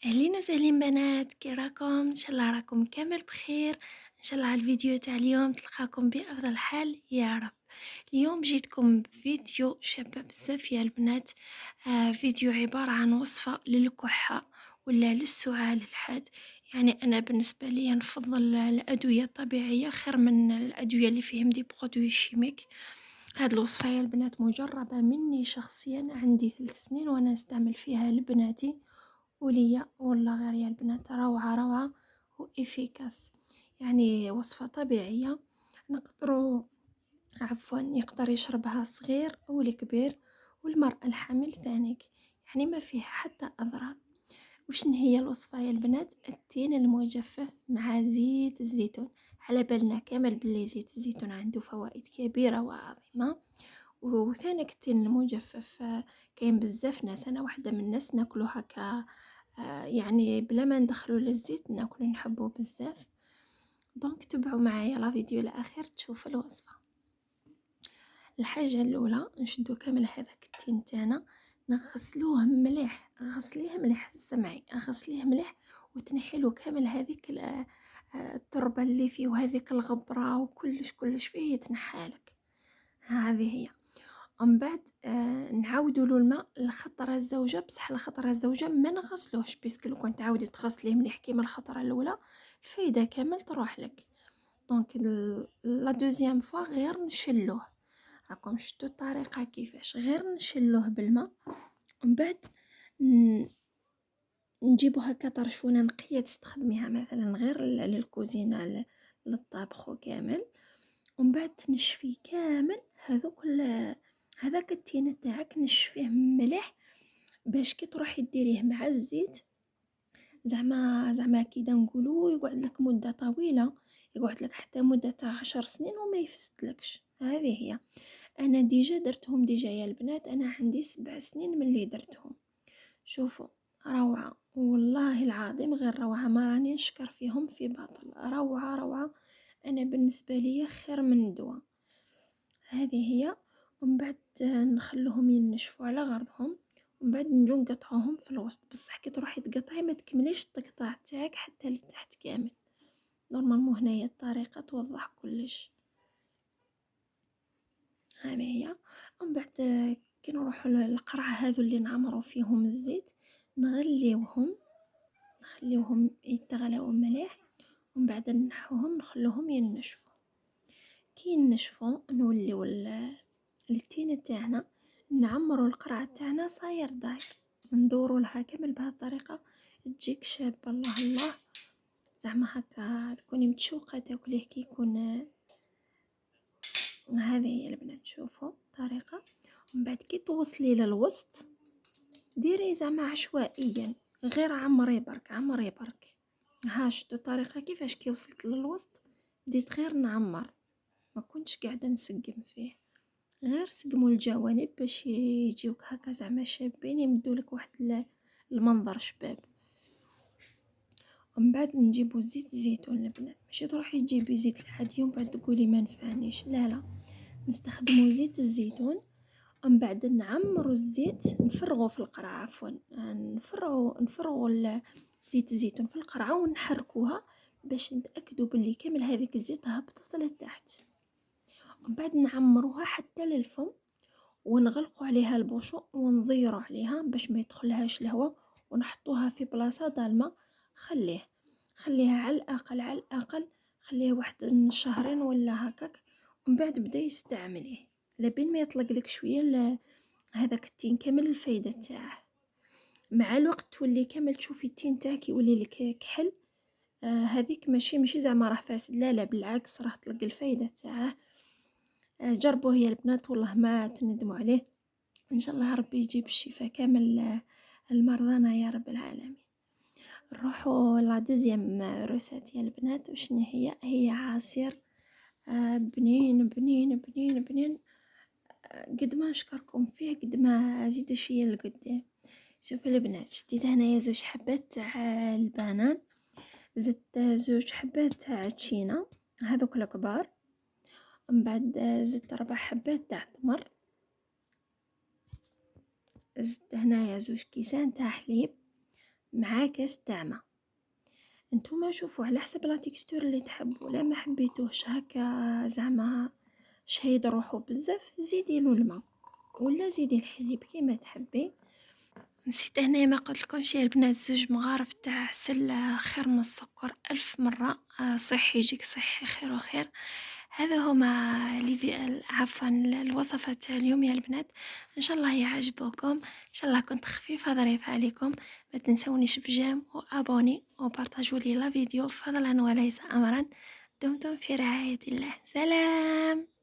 أهلين وسهلين بنات، كي راكم؟ إن شاء الله راكم كامل بخير. إن شاء الله الفيديو تاع اليوم تلقاكم بأفضل حال يا رب. اليوم جيتكم بفيديو شابة بزاف يا البنات. فيديو عبارة عن وصفة للكحة ولا للسعال الحاد. يعني أنا بالنسبة لي نفضل الأدوية الطبيعية خير من الأدوية اللي فيهم دي برودوي شيميك. هاد الوصفة يا البنات مجربة مني شخصيا، عندي 3 سنين وأنا نستعمل فيها لبناتي وليا، والله غير يا البنات روعة روعة وإفيكاس. يعني وصفة طبيعية نقدروا يقدر يشربها صغير أو الكبير والمرأة الحامل ثانيك، يعني ما فيها حتى أضرار. وشن هي الوصفة يا البنات؟ التين المجفف مع زيت الزيتون. على بالنا كامل بلي زيت الزيتون عنده فوائد كبيرة وعظيمة. وثاني التين المجفف كاين بزاف ناس، انا واحده من الناس ناكلو هكا، يعني بلا ما ندخلو للزيت ناكلو نحبو بزاف. دونك تبعوا معايا لا فيديو الاخير تشوف الوصفه. الحاجه الاولى نشدو كامل هذاك التين تاعنا، نغسلوه مليح، غسليه مليح سمعي، غسليه مليح وتنحيلو كامل هذيك التربه اللي فيه وهذيك الغبره وكلش فيه يتنحالك. هذه هي. ومن بعد نعاودوا له الماء الخطره الزوجه، بصح الخطره الزوجه ما نغسلوهش، بيسك لو كنت تعاودي تغسليه مليح كيما الخطره الاولى الفايده كامل تروح لك. دونك لا دوزيام فوا غير نشلوه، راكم شفتوا الطريقه كيفاش، غير نشلوه بالماء. ومن بعد نجيبو هكا طرشونه نقيه تستخدميها مثلا غير للكوزينه للطبخ كامل. ومن بعد تنشفيه كامل هذاك التين تاعك نشفيه مليح باش كي تروحي ديريه مع الزيت، زعما كي نقولوا يقعد لك مده طويله، يقعد لك حتى مده تاع 10 سنين وما يفسدلكش. هذه هي. انا ديجا درتهم ديجا يا البنات، انا عندي 7 سنين من اللي درتهم. شوفوا روعه والله العظيم، غير روعه، ما راني نشكر فيهم في باطل، روعه روعه. انا بالنسبه لي خير من الدواء. هذه هي. ومن بعد نخلوهم ينشفوا على غرضهم، ومن بعد نجو نقطعوهم في الوسط، بصح كي تروحي تقطعي ما تكمليش التقطاع تاعك حتى لتحت كامل. نورمالمون هنايا الطريقه توضح كلش. هذه هي. ومن بعد كي نروحوا للقرع هذو اللي نعمروا فيهم الزيت نخليوهم يتغلوا مليح، ومن بعد نحوهم نخلوهم ينشفوا. كي ينشفوا نوليو التين تاعنا نعمروا القرعه تاعنا صاير داير، ندوروا لها كامل بهذه الطريقه تجيك شابه. الله الله، زعما هكا تكوني متشوقه تاكليه كي يكون. هذه هي البنات، شوفوا طريقه. ومن بعد كي توصلي للوسط ديري زعما عشوائيا، غير عمري برك عمري برك. ها شتو الطريقه كيفاش كي وصلت للوسط بديت غير نعمر، ما كنتش قاعده نسقم فيه، غير سقموا الجوانب باش يجيوك هكا زعما شابين، يمدولك واحد المنظر شباب. ومن بعد نجيبو زيت الزيتون البنات، ماشي تروحي تجيبي زيت العادي ومن بعد تقولي ما نفعنيش، لا نستخدمو زيت الزيتون. ومن بعد نعمروا الزيت، نفرغوا في القرعه، عفوا نفرغوا زيت الزيتون في القرعه ونحركوها باش نتاكدوا باللي كامل هذيك الزيت هبطت لتحت. ومن بعد نعمروها حتى للفم، ونغلقوا عليها البوشو ونزيروا عليها باش ما يدخلهاش الهواء، ونحطوها في بلاصه ظلمه. خليها على الاقل خليها واحد شهرين ولا هكاك، ومن بعد بدا يستعمليه لبين ما يطلق لك شويه هذاك التين كامل الفايده تاعه. مع الوقت تولي كامل تشوفي التين تاعك يولي لك كحل. هذيك ماشي زعما راه فاسد، لا بالعكس راه تلقى الفايده تاعه. جربوه يا البنات والله ما تندموا عليه. ان شاء الله ربي يجيب الشفاء كامل المرضانا يا رب العالمين. نروحوا لا دوزيام روسات يا البنات، وشنو هي عصير بنين بنين بنين بنين. قد ما نشكركم فيه قد ما زيدوا شويه لقدام. شوفوا البنات، شديت هنايا 2 حبات تاع البنان، زدت 2 حبات تاع تشينا هذوك الكبار، من بعد زدت 4 حبات تاع تمر، زدت هنايا 2 كيسان تاع حليب مع كاس تاع ما. نتوما شوفوا على حسب لا تكستور اللي تحبوا، لا ما حبيتوهش هكا زعما شهيد روحو بزاف زيديلو الماء ولا زيدي الحليب كيما تحبي. نسيت هنايا ما قلتلكمش يا البنات، 2 مغارف تاع عسل خير من السكر 1000 مرة. صحي يجيك صحي خير وخير. هذا هما عفوا الوصفات تاع اليوم يا البنات، ان شاء الله يعجبوكم، ان شاء الله كنت خفيفه ظريفه عليكم. ما تنسونيش بجيم وابوني وبارطاجوا لي لا فيديو فضلا وليس امرا. دمتم في رعايه الله، سلام.